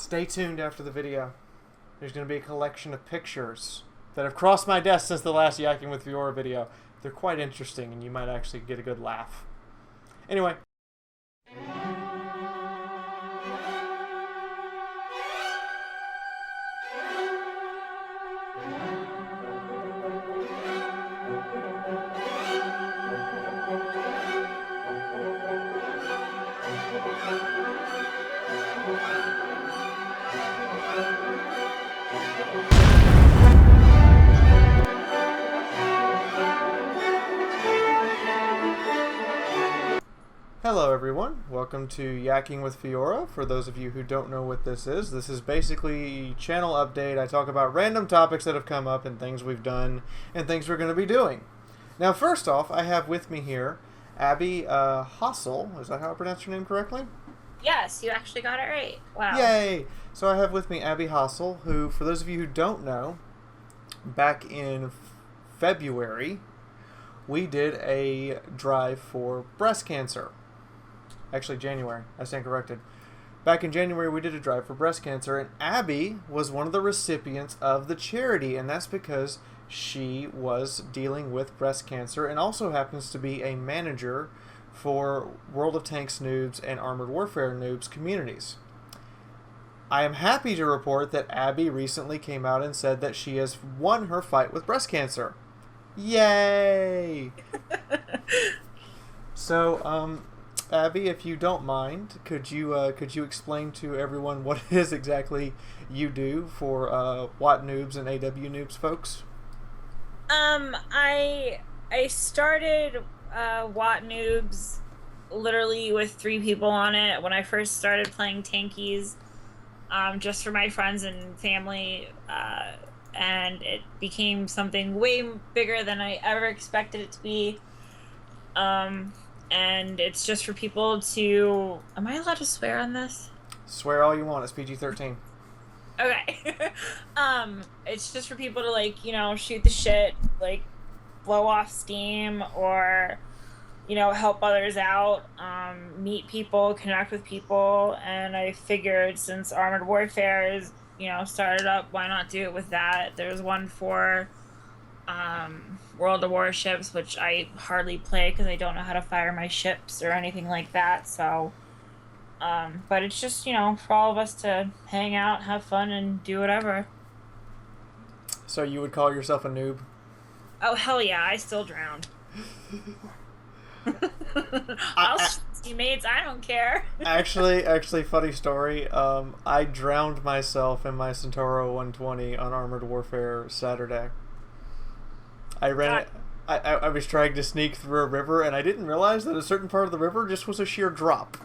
Stay tuned after the video. There's going to be a collection of pictures that have crossed my desk since the last Yakking with Fiaura video. They're quite interesting, and you might actually get a good laugh. Anyway. Hello everyone, welcome to Yakking with Fiaura. For those of you who don't know what this is basically a channel update. I talk about random topics that have come up and things we've done and things we're going to be doing. Now first off, I have with me here Abbey Holse. Is that how I pronounce your name correctly? Yes, you actually got it right. Wow. Yay! So I have with me Abbey Holse, who, for those of you who don't know, back in February, we did a drive for breast cancer. Actually, January. I stand corrected. Back in January, we did a drive for breast cancer, and Abbey was one of the recipients of the charity, and that's because she was dealing with breast cancer and also happens to be a manager for World of Tanks Noobs and Armored Warfare Noobs communities. I am happy to report that Abbey recently came out and said that she has won her fight with breast cancer. Yay! So, Abbey, if you don't mind, could you explain to everyone what it is exactly you do for WoT Noobs and AW Noobs folks? I started WoT Noobs literally with 3 people on it when I first started playing tankies, just for my friends and family, and it became something way bigger than I ever expected it to be. And it's just for people to... Am I allowed to swear on this? Swear all you want. It's PG-13. Okay. It's just for people to, like, you know, shoot the shit, like, blow off steam, or, you know, help others out, meet people, connect with people, and I figured since Armored Warfare is, you know, started up, why not do it with that? There's one for World of Warships, which I hardly play because I don't know how to fire my ships or anything like that, so but it's just, you know, for all of us to hang out, have fun, and do whatever. So you would call yourself a noob? Oh hell yeah, I still drowned. I'll shoot teammates, I don't care. Actually, funny story. I drowned myself in my Centauro 120 on Armored Warfare Saturday. I was trying to sneak through a river, and I didn't realize that a certain part of the river just was a sheer drop.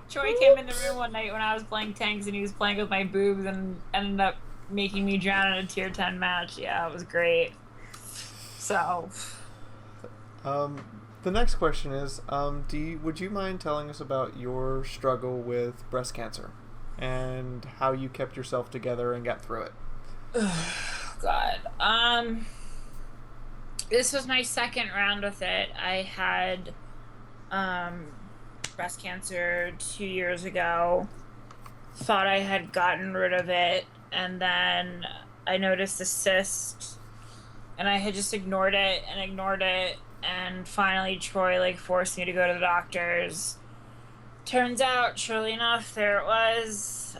Troy came in the room one night when I was playing tanks, and he was playing with my boobs and ended up making me drown in a tier 10 match. Yeah, it was great. So... the next question is, would you mind telling us about your struggle with breast cancer and how you kept yourself together and got through it? God. This was my second round with it. I had breast cancer 2 years ago. Thought I had gotten rid of it, and then I noticed a cyst, and I had just ignored it, and finally Troy, like, forced me to go to the doctors. Turns out, surely enough, there it was.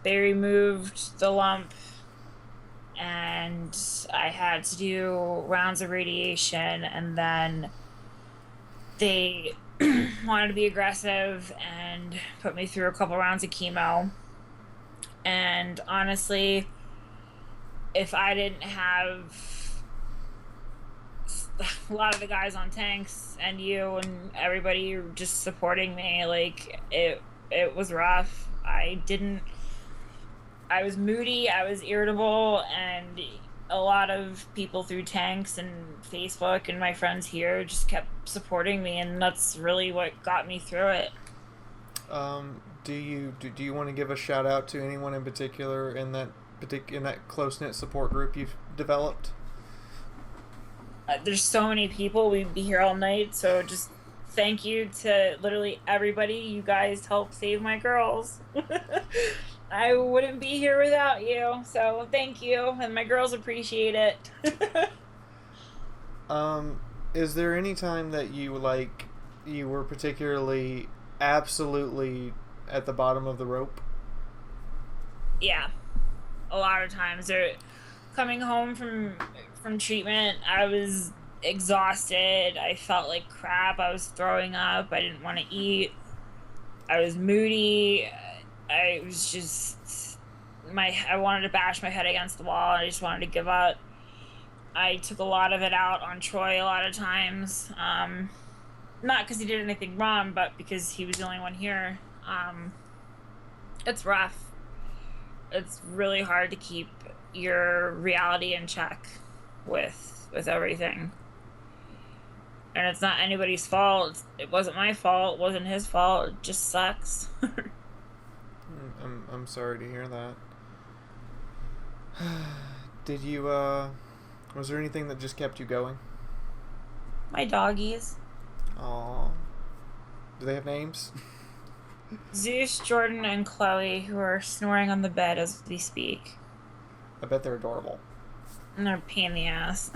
They removed the lump, and I had to do rounds of radiation, and then they wanted to be aggressive and put me through a couple rounds of chemo. And honestly, if I didn't have a lot of the guys on tanks and you and everybody just supporting me, like, it was rough. I was moody, I was irritable, and a lot of people through tanks and Facebook and my friends here just kept supporting me, and that's really what got me through it. Do you want to give a shout out to anyone in particular in that close-knit support group you've developed? There's so many people, we'd be here all night, so just thank you to literally everybody. You guys helped save my girls. I wouldn't be here without you. So thank you, and my girls appreciate it. Is there any time that you were particularly absolutely at the bottom of the rope? Yeah, a lot of times they're coming home from treatment. I was exhausted. I felt like crap. I was throwing up. I didn't want to eat. I was moody. I was just I wanted to bash my head against the wall. I just wanted to give up. I took a lot of it out on Troy a lot of times. Not because he did anything wrong, but because he was the only one here. It's rough. It's really hard to keep your reality in check with everything. And it's not anybody's fault. It wasn't my fault. It wasn't his fault. It just sucks. I'm sorry to hear that. Did you was there anything that just kept you going? My doggies. Aww. Do they have names? Zeus, Jordan, and Chloe, who are snoring on the bed as we speak. I bet they're adorable. And they're a pain in the ass.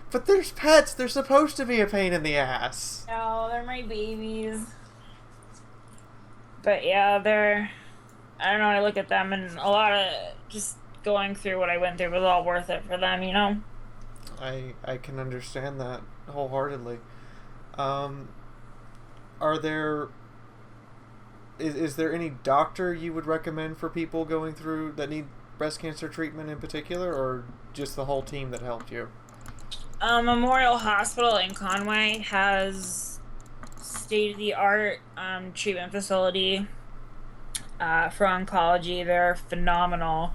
But there's pets. They're supposed to be a pain in the ass. No, they're my babies. But yeah, I don't know, I look at them and a lot of just going through what I went through was all worth it for them, you know? I can understand that wholeheartedly. Is there any doctor you would recommend for people going through that need breast cancer treatment in particular, or just the whole team that helped you? Memorial Hospital in Conway has state-of-the-art treatment facility for oncology. They're phenomenal.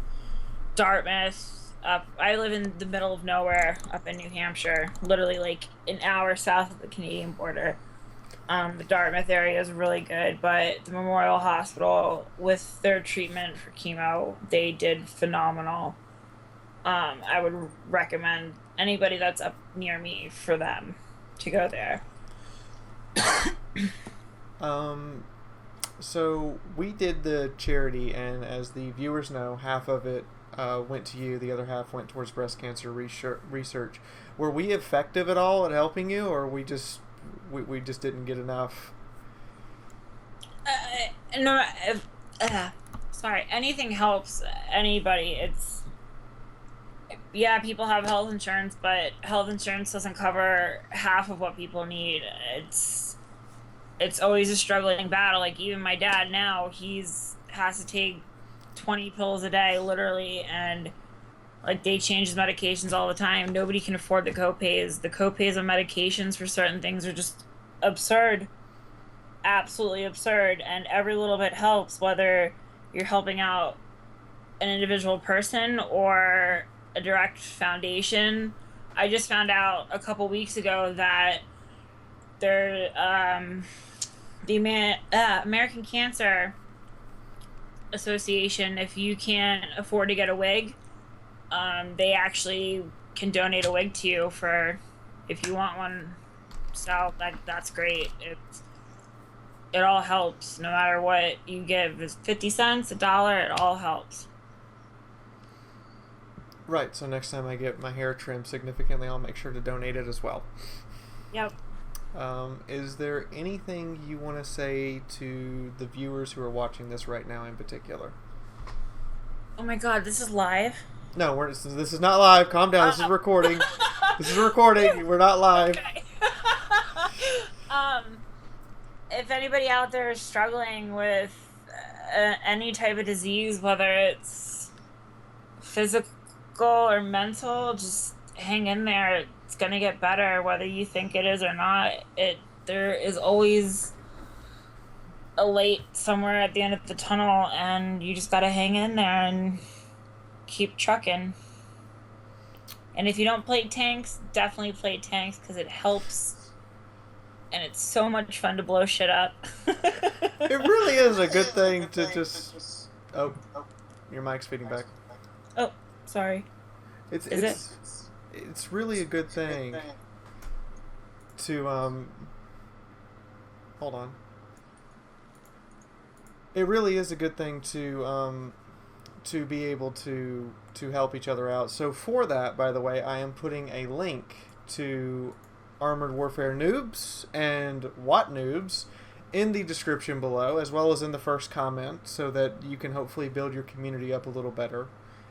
Dartmouth, I live in the middle of nowhere up in New Hampshire, literally like an hour south of the Canadian border. The Dartmouth area is really good, but the Memorial Hospital, with their treatment for chemo, they did phenomenal. I would recommend anybody that's up near me for them to go there. So we did the charity, and as the viewers know, half of it went to you, the other half went towards breast cancer research. Were we effective at all at helping you, or we just didn't get enough? No, sorry. Anything helps anybody. Yeah, people have health insurance, but health insurance doesn't cover half of what people need. It's always a struggling battle. Like, even my dad now, has to take 20 pills a day, literally, and like, they change his medications all the time. Nobody can afford the copays. The copays on medications for certain things are just absurd. Absolutely absurd. And every little bit helps, whether you're helping out an individual person or a direct foundation. I just found out a couple weeks ago that the American Cancer Association, if you can't afford to get a wig, they actually can donate a wig to you for if you want one. So that's great. It all helps, no matter what you give. It's 50 cents, $1, it all helps. Right, so next time I get my hair trimmed significantly, I'll make sure to donate it as well. Yep. Is there anything you want to say to the viewers who are watching this right now in particular? Oh my god, this is live? No, this is not live. Calm down. This is recording. This is recording. We're not live. Okay. If anybody out there is struggling with any type of disease, whether it's physical or mental, just hang in there. It's gonna get better, whether you think it is or not. There is always a light somewhere at the end of the tunnel, and you just gotta hang in there and keep trucking. And if you don't play tanks, definitely play tanks, because it helps. And it's so much fun to blow shit up. It really is a good thing to just... Oh, your mic's feeding back. Oh, sorry. It's really a good thing to hold on. It really is a good thing to be able to help each other out. So for that, by the way, I am putting a link to Armored Warfare Noobs and WoT Noobs in the description below, as well as in the first comment, so that you can hopefully build your community up a little better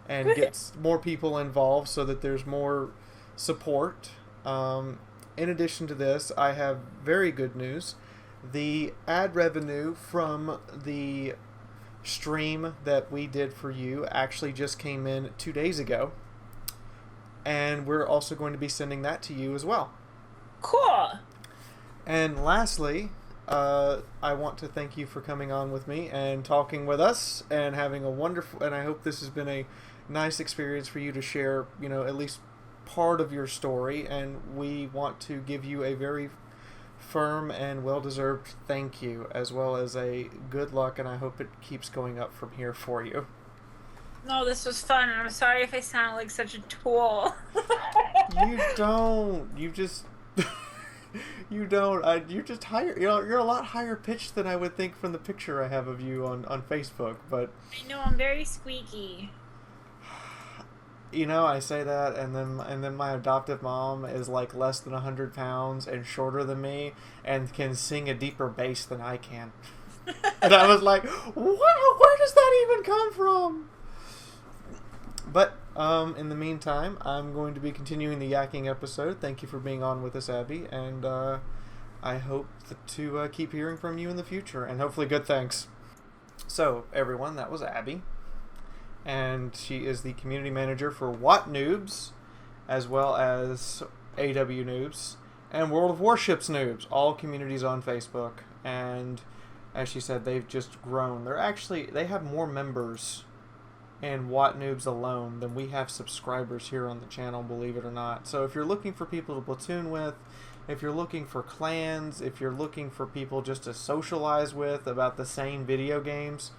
and get more people involved so that there's more support. In addition to this, I have very good news. The ad revenue from the stream that we did for you actually just came in 2 days ago, and we're also going to be sending that to you as well. Cool. And lastly, I want to thank you for coming on with me and talking with us and having a wonderful, and I hope this has been a nice experience for you to share, you know, at least part of your story, and we want to give you a very firm and well-deserved thank you, as well as a good luck, and I hope it keeps going up from here for you. No, this was fun, and I'm sorry if I sound like such a tool. You don't. You just... you don't. You're just higher. You know, you're a lot higher pitched than I would think from the picture I have of you on Facebook, but... I know, I'm very squeaky. You know, I say that, and then my adoptive mom is like less than 100 pounds and shorter than me, and can sing a deeper bass than I can. And I was like, "Wow, where does that even come from?" But in the meantime, I'm going to be continuing the Yakking episode. Thank you for being on with us, Abby, and I hope to keep hearing from you in the future, and hopefully good things. So, everyone, that was Abby. And she is the community manager for WoT Noobs, as well as AW Noobs, and World of Warships Noobs, all communities on Facebook. And as she said, they've just grown. They have more members in WoT Noobs alone than we have subscribers here on the channel, believe it or not. So if you're looking for people to platoon with, if you're looking for clans, if you're looking for people just to socialize with about the same video games,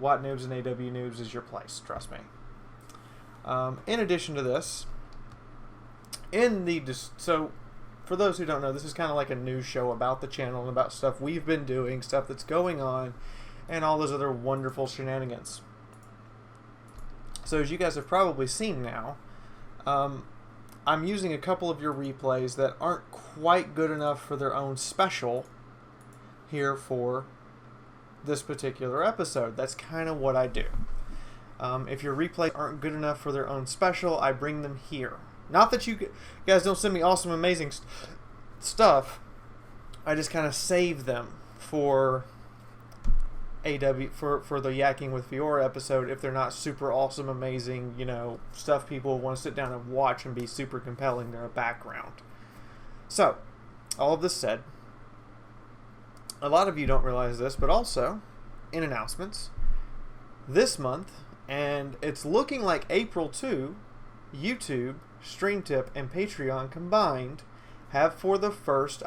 WoT Noobs and AW Noobs is your place, trust me. In addition to this, so for those who don't know, this is kind of like a news show about the channel and about stuff we've been doing, stuff that's going on, and all those other wonderful shenanigans. So as you guys have probably seen now, I'm using a couple of your replays that aren't quite good enough for their own special here for this particular episode. That's kind of what I do. If your replays aren't good enough for their own special, I bring them here. Not that you guys don't send me awesome, amazing stuff. I just kind of save them for for the Yakking with Fiaura episode if they're not super awesome, amazing, you know, stuff people want to sit down and watch and be super compelling. They're a background. So, all of this said, a lot of you don't realize this, but also, in announcements, this month, and it's looking like April too, YouTube, StreamTip, and Patreon combined have for the first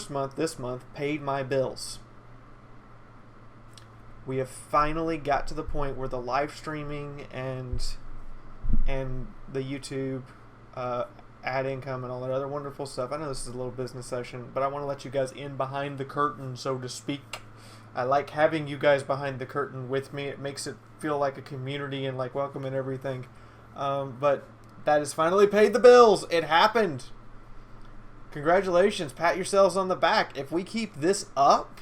month, this month, paid my bills. We have finally got to the point where the live streaming and the YouTube ad income and all that other wonderful stuff. I know this is a little business session, but I want to let you guys in behind the curtain, so to speak. I like having you guys behind the curtain with me. It makes it feel like a community and like welcome and everything. But that has finally paid the bills. It happened. Congratulations. Pat yourselves on the back. If we keep this up,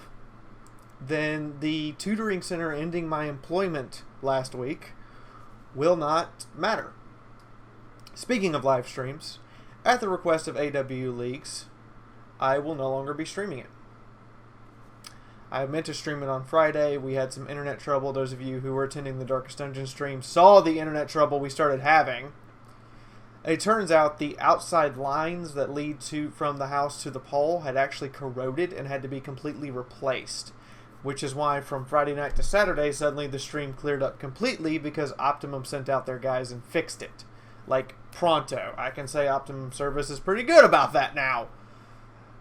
then the tutoring center ending my employment last week will not matter. Speaking of live streams, at the request of AW Leagues, I will no longer be streaming it. I meant to stream it on Friday. We had some internet trouble. Those of you who were attending the Darkest Dungeon stream saw the internet trouble we started having. It turns out the outside lines that lead from the house to the pole had actually corroded and had to be completely replaced, which is why from Friday night to Saturday, suddenly the stream cleared up completely because Optimum sent out their guys and fixed it. Like, pronto. I can say Optimum Service is pretty good about that now.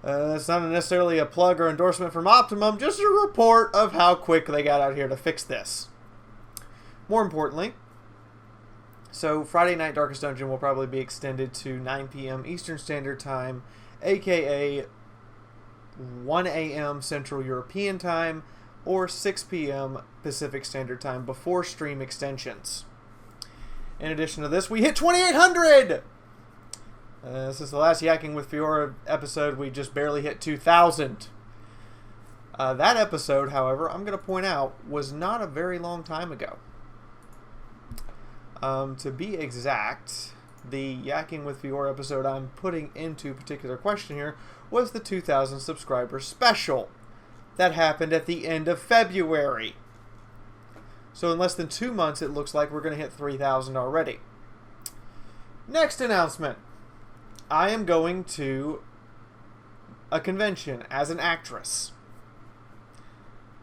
It's not necessarily a plug or endorsement from Optimum, just a report of how quick they got out here to fix this. More importantly, so Friday night Darkest Dungeon will probably be extended to 9 p.m. Eastern Standard Time aka 1 a.m. Central European Time or 6 p.m. Pacific Standard Time before stream extensions. In addition to this, we hit 2,800! This is the last Yakking with Fiaura episode. We just barely hit 2,000. That episode, however, I'm going to point out, was not a very long time ago. To be exact, the Yakking with Fiaura episode I'm putting into particular question here was the 2,000 subscriber special that happened at the end of February. So in less than 2 months, it looks like we're going to hit 3,000 already. Next announcement. I am going to a convention as an actress.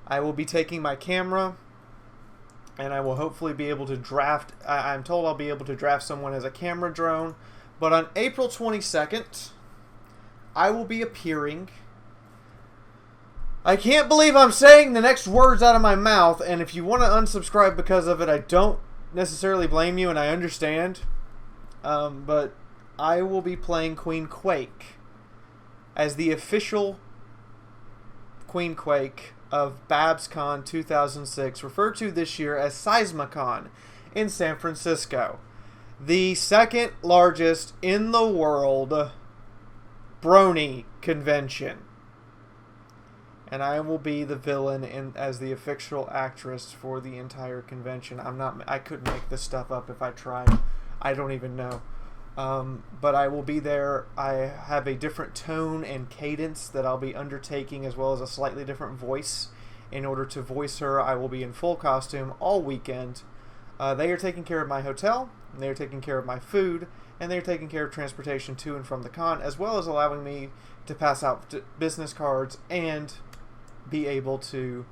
I will be taking my camera, and I will hopefully be able to draft. I'm told I'll be able to draft someone as a camera drone. But on April 22nd, I will be appearing. I can't believe I'm saying the next words out of my mouth, and if you want to unsubscribe because of it, I don't necessarily blame you, and I understand. But I will be playing Queen Quake as the official Queen Quake of BabsCon 2006, referred to this year as SeismaCon in San Francisco. The second largest in the world brony convention. And I will be the villain as the official actress for the entire convention. I couldn't make this stuff up if I tried. I don't even know. But I will be there. I have a different tone and cadence that I'll be undertaking, as well as a slightly different voice. In order to voice her, I will be in full costume all weekend. They are taking care of my hotel, they are taking care of my food, and they are taking care of transportation to and from the con, as well as allowing me to pass out business cards and be able to,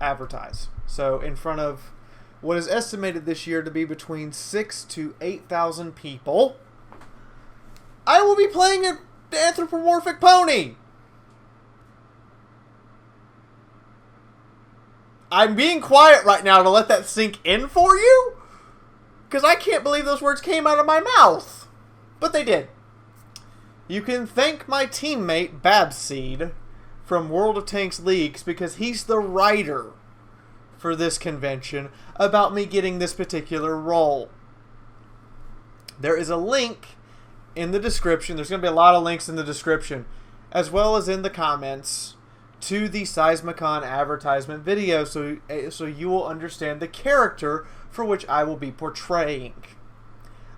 advertise. So in front of what is estimated this year to be between 6,000 to 8,000 people, I will be playing an anthropomorphic pony. I'm being quiet right now to let that sink in for you, because I can't believe those words came out of my mouth. But they did. You can thank my teammate Babseed from World of Tanks Leagues, because he's the writer for this convention about me getting this particular role. There is a link in the description. There's going to be a lot of links in the description, as well as in the comments, to the SeismaCon advertisement video, so you will understand the character for which I will be portraying.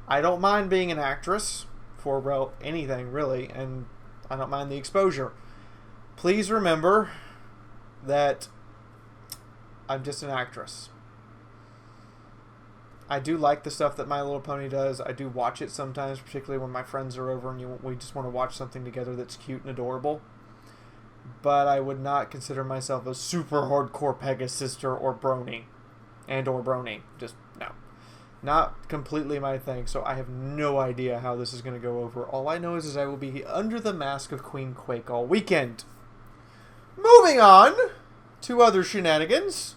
I don't mind being an actress for, well, anything really, and I don't mind the exposure. Please remember that I'm just an actress. I do like the stuff that My Little Pony does. I do watch it sometimes, particularly when my friends are over and we just want to watch something together that's cute and adorable. But I would not consider myself a super hardcore Pegasus or brony. Just, no. Not completely my thing, so I have no idea how this is going to go over. All I know is I will be under the mask of Queen Quake all weekend. Moving on to other shenanigans.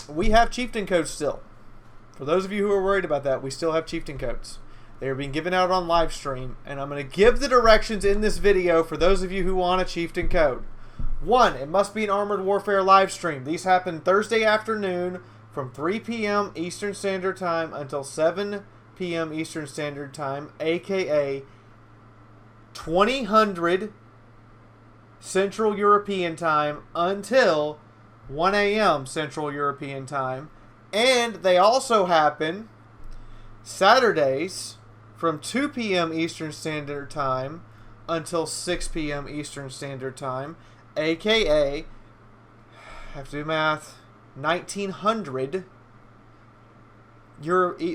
We have chieftain codes still. For those of you who are worried about that, we still have chieftain codes. They are being given out on live stream, and I'm going to give the directions in this video for those of you who want a chieftain code. 1, it must be an Armored Warfare live stream. These happen Thursday afternoon from 3 p.m. Eastern Standard Time until 7 p.m. Eastern Standard Time, aka 2000 Central European Time until 1 a.m. Central European Time. And they also happen Saturdays from 2 p.m. Eastern Standard Time until 6 p.m. Eastern Standard Time, aka, have to do math, 1900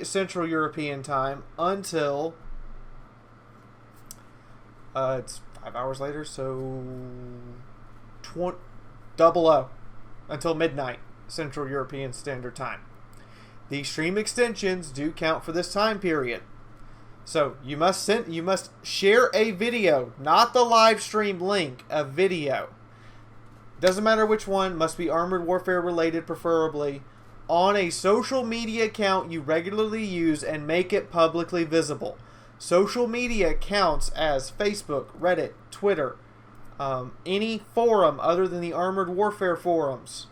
Central European Time until, it's 5 hours later, so 00 until midnight Central European Standard Time. The stream extensions do count for this time period. So you must share a video, not the live stream link, a video. Doesn't matter which one, must be Armored Warfare related preferably, on a social media account you regularly use and make it publicly visible. Social media counts as Facebook, Reddit, Twitter, any forum other than the Armored Warfare forums.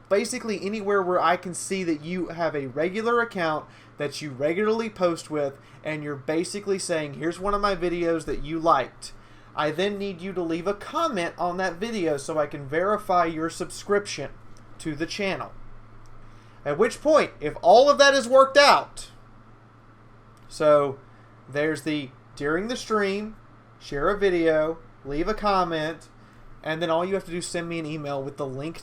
Basically anywhere where I can see that you have a regular account that you regularly post with, and you're basically saying, here's one of my videos that you liked. I then need you to leave a comment on that video so I can verify your subscription to the channel. At which point, if all of that is worked out, so there's the during the stream, share a video, leave a comment, and then all you have to do is send me an email with a link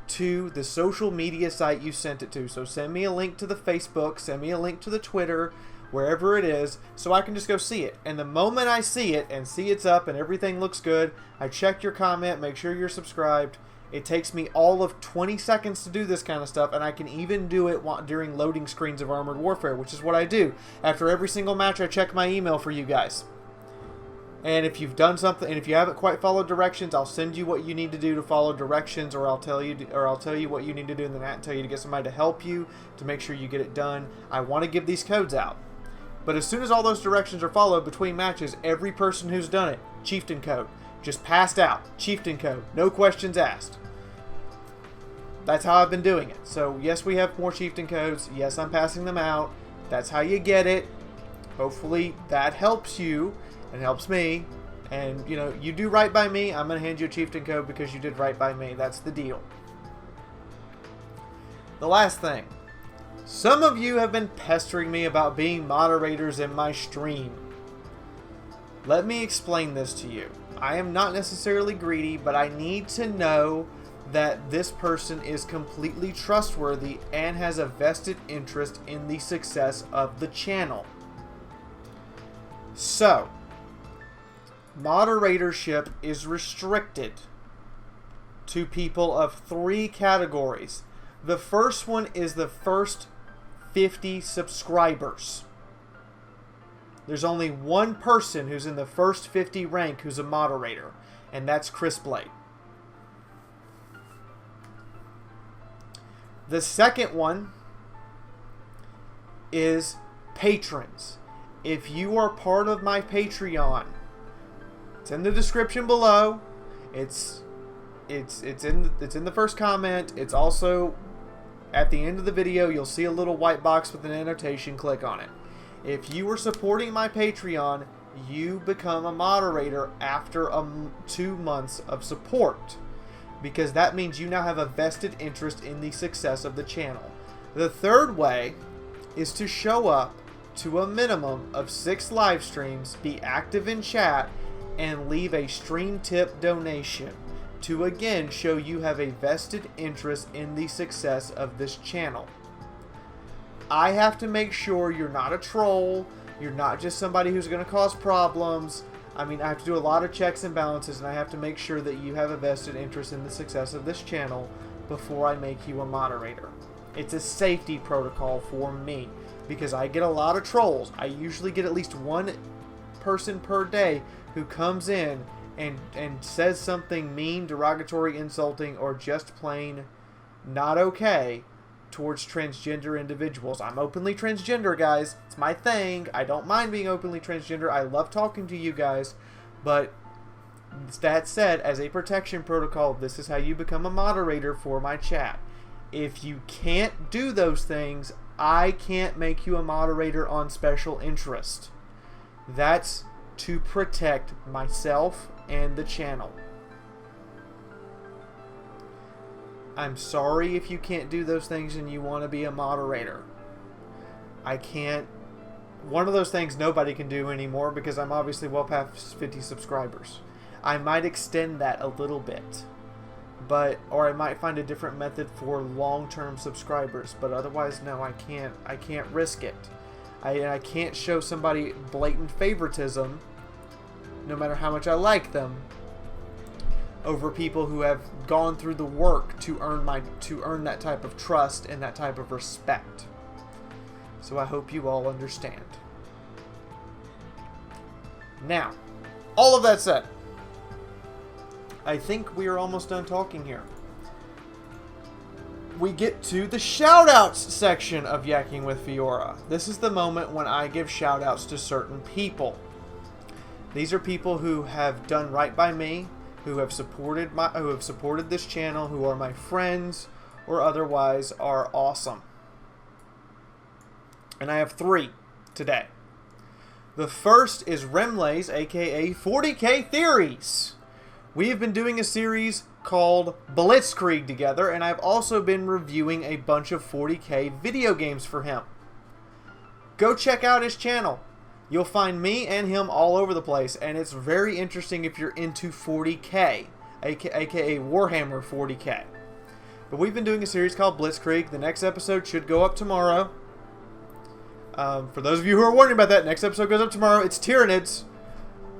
to the social media site you sent it to. So send me a link to the Facebook, send me a link to the Twitter, wherever it is, so I can just go see it. And the moment I see it and see it's up and everything looks good, I check your comment, make sure you're subscribed. It takes me all of 20 seconds to do this kind of stuff, and I can even do it during loading screens of Armored Warfare, which is what I do. After every single match, I check my email for you guys. And if you've done something, and if you haven't quite followed directions, I'll send you what you need to do to follow directions, or I'll tell you what you need to do in the net and tell you to get somebody to help you to make sure you get it done. I want to give these codes out. But as soon as all those directions are followed between matches, every person who's done it, Chieftain code. Just passed out. Chieftain code. No questions asked. That's how I've been doing it. So yes, we have more Chieftain codes. Yes, I'm passing them out. That's how you get it. Hopefully that helps you and helps me. And, you know, you do right by me, I'm going to hand you a Chieftain code because you did right by me. That's the deal. The last thing. Some of you have been pestering me about being moderators in my stream. Let me explain this to you. I am not necessarily greedy, but I need to know that this person is completely trustworthy and has a vested interest in the success of the channel. So, moderatorship is restricted to people of 3 categories. The first one is the first 50 subscribers. There's only one person who's in the first 50 rank who's a moderator, and that's Chris Blade. The second one is patrons. If you are part of my Patreon, it's in the description below. It's in the first comment. It's also at the end of the video. You'll see a little white box with an annotation. Click on it. If you are supporting my Patreon, you become a moderator after 2 months of support, because that means you now have a vested interest in the success of the channel. The third way is to show up to a minimum of 6 live streams, be active in chat, and leave a stream tip donation to again show you have a vested interest in the success of this channel. I have to make sure you're not a troll, you're not just somebody who's going to cause problems. I mean, I have to do a lot of checks and balances, and I have to make sure that you have a vested interest in the success of this channel before I make you a moderator. It's a safety protocol for me, because I get a lot of trolls. I usually get at least one person per day who comes in and says something mean, derogatory, insulting, or just plain not okay towards transgender individuals. I'm openly transgender, guys. It's my thing. I don't mind being openly transgender. I love talking to you guys. But that said, as a protection protocol, this is how you become a moderator for my chat. If you can't do those things, I can't make you a moderator on special interest. That's to protect myself and the channel. I'm sorry if you can't do those things and you want to be a moderator. I can't. One of those things nobody can do anymore because I'm obviously well past 50 subscribers. I might extend that a little bit, or I might find a different method for long-term subscribers. But otherwise, no, I can't. I can't risk it. I can't show somebody blatant favoritism, no matter how much I like them, over people who have gone through the work to earn that type of trust and that type of respect. So I hope you all understand. Now, all of that said, I think we are almost done talking here. we get to the shout-outs section of Yakking with Fiaura. This is the moment when I give shout-outs to certain people. These are people who have done right by me, who have supported this channel, who are my friends, or otherwise are awesome. And I have 3 today. The first is Remlays, aka 40k Theories. We have been doing a series called Blitzkrieg together, and I've also been reviewing a bunch of 40k video games for him. Go check out his channel. You'll find me and him all over the place, and it's very interesting if you're into 40k, aka Warhammer 40k. But we've been doing a series called Blitzkrieg. The next episode should go up tomorrow. For those of you who are wondering about that, next episode goes up tomorrow. It's Tyranids.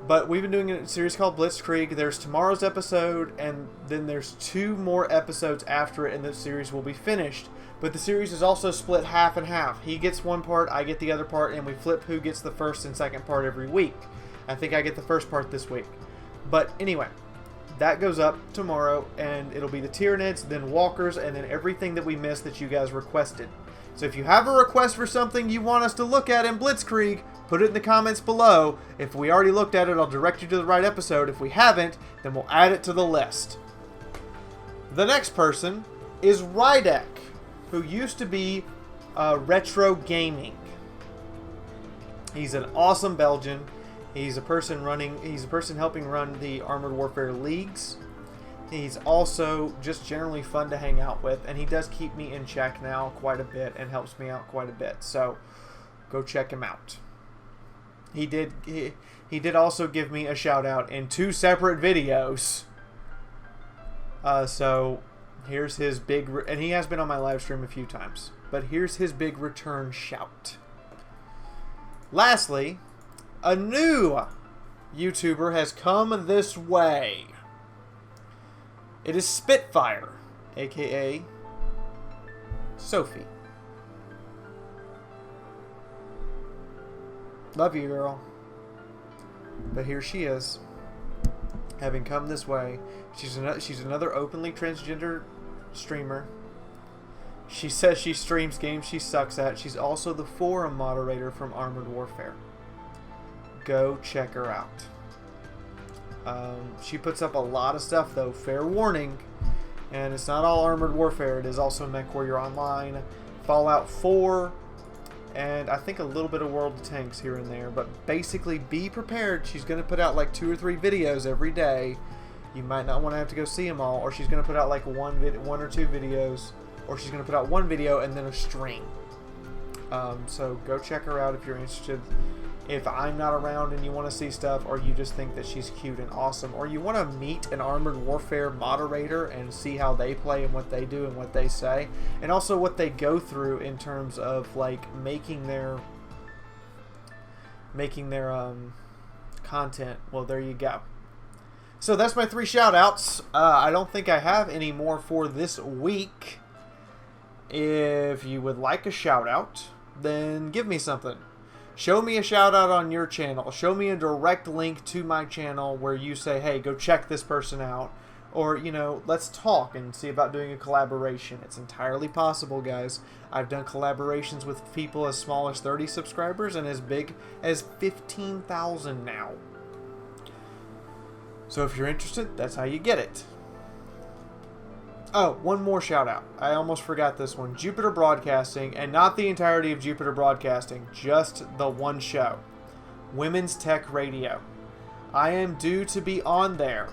But we've been doing a series called Blitzkrieg. There's tomorrow's episode, and then there's 2 more episodes after it, and the series will be finished. But the series is also split half and half. He gets one part, I get the other part, and we flip who gets the first and second part every week. I think I get the first part this week. But anyway, that goes up tomorrow, and it'll be the Tyranids, then Walkers, and then everything that we missed that you guys requested. So if you have a request for something you want us to look at in Blitzkrieg, put it in the comments below. If we already looked at it, I'll direct you to the right episode. If we haven't, then we'll add it to the list. The next person is Rydek, who used to be Retro Gaming. He's an awesome Belgian. He's a person helping run the Armored Warfare Leagues. He's also just generally fun to hang out with, and he does keep me in check now quite a bit and helps me out quite a bit. So go check him out. He did also give me a shout out in 2 separate videos. So here's his big, and he has been on my live stream a few times, but here's his big return shout. Lastly, a new YouTuber has come this way. It is Spitfire, aka Sophie. Love you, girl. But here she is, having come this way. She's another openly transgender streamer. She says she streams games she sucks at. She's also the forum moderator from Armored Warfare. Go check her out. She puts up a lot of stuff, though, fair warning. And it's not all Armored Warfare. It is also MechWarrior Online, Fallout 4, and I think a little bit of World of Tanks here and there. But basically, be prepared. She's going to put out like 2 or 3 videos every day. You might not want to have to go see them all. Or she's going to put out like 1 or 2 videos. Or she's going to put out 1 video and then a stream. So go check her out if you're interested. If I'm not around and you want to see stuff, or you just think that she's cute and awesome, or you want to meet an Armored Warfare moderator and see how they play and what they do and what they say, and also what they go through in terms of like making their content, well, there you go. So that's my 3 shout outs. I don't think I have any more for this week. If you would like a shout out, then give me something. Show me a shout out on your channel. Show me a direct link to my channel where you say, hey, go check this person out. Or, you know, let's talk and see about doing a collaboration. It's entirely possible, guys. I've done collaborations with people as small as 30 subscribers and as big as 15,000 now. So if you're interested, that's how you get it. Oh, one more shout out. I almost forgot this one. Jupiter Broadcasting, and not the entirety of Jupiter Broadcasting, just the one show. Women's Tech Radio. I am due to be on there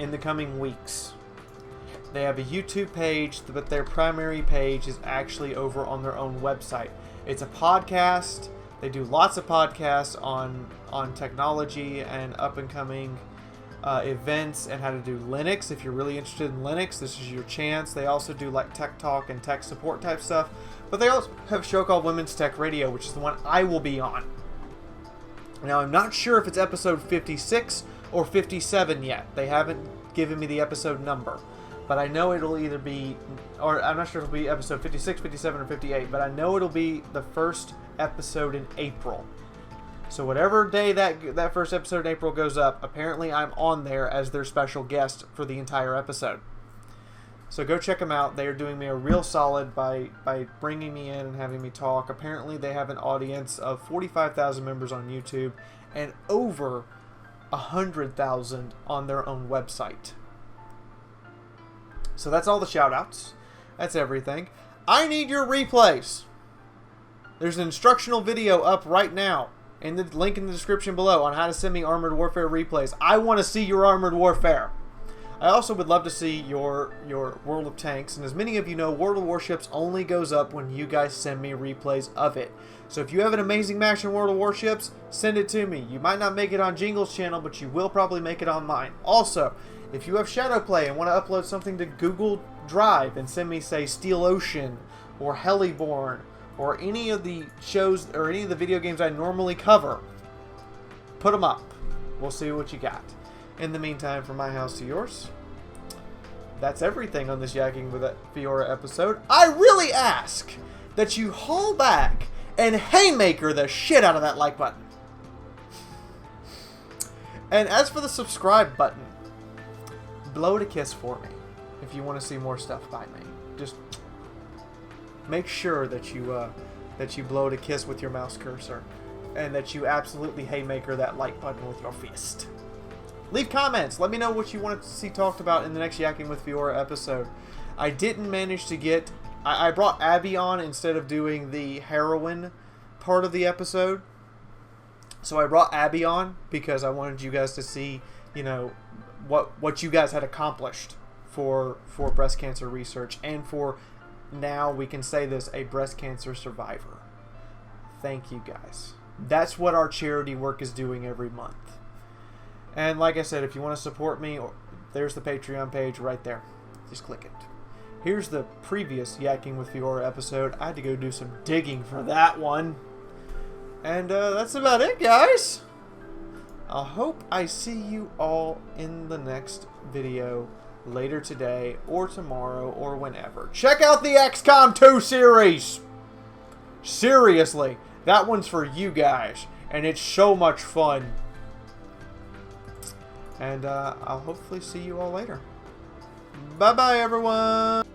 in the coming weeks. They have a YouTube page, but their primary page is actually over on their own website. It's a podcast. They do lots of podcasts on technology and up-and-coming events and how to do Linux. If you're really interested in Linux, this is your chance. They also do like tech talk and tech support type stuff, but they also have a show called Women's Tech Radio, which is the one I will be on. Now, I'm not sure if it's episode 56 or 57 yet. They haven't given me the episode number, but I know it'll either be, or I'm not sure if it'll be episode 56, 57, or 58, but I know it'll be the first episode in April. So whatever day that first episode in April goes up, apparently I'm on there as their special guest for the entire episode. So go check them out. They are doing me a real solid by bringing me in and having me talk. Apparently they have an audience of 45,000 members on YouTube and over 100,000 on their own website. So that's all the shout outs. That's everything. I need your replays. There's an instructional video up right now in the link in the description below on how to send me Armored Warfare replays. I want to see your Armored Warfare. I also would love to see your World of Tanks, and as many of you know, World of Warships only goes up when you guys send me replays of it. So if you have an amazing match in World of Warships, send it to me. You might not make it on Jingle's channel, but you will probably make it on mine. Also, if you have Shadowplay and want to upload something to Google Drive and send me, say, Steel Ocean or Heliborn or any of the shows or any of the video games I normally cover, put them up. We'll see what you got. In the meantime, from my house to yours, that's everything on this Yakking with Fiaura episode. I really ask that you haul back and haymaker the shit out of that like button. And as for the subscribe button, blow it a kiss for me if you want to see more stuff by me. Just make sure that you blow it a kiss with your mouse cursor and that you absolutely haymaker that like button with your fist. Leave comments. Let me know what you want to see talked about in the next Yakking with Fiaura episode. I didn't manage to get... I brought Abbey on instead of doing the heroine part of the episode. So I brought Abbey on because I wanted you guys to see, you know, what you guys had accomplished for breast cancer research and for, now we can say this, a breast cancer survivor. Thank you guys. That's what our charity work is doing every month. And like I said, if you want to support me, there's the Patreon page right there. Just click it. Here's the previous Yakking with Fiaura episode. I had to go do some digging for that one. And that's about it, guys. I hope I see you all in the next video later today or tomorrow or whenever. Check out the XCOM 2 series. Seriously, that one's for you guys. And it's so much fun. And I'll hopefully see you all later. Bye-bye, everyone.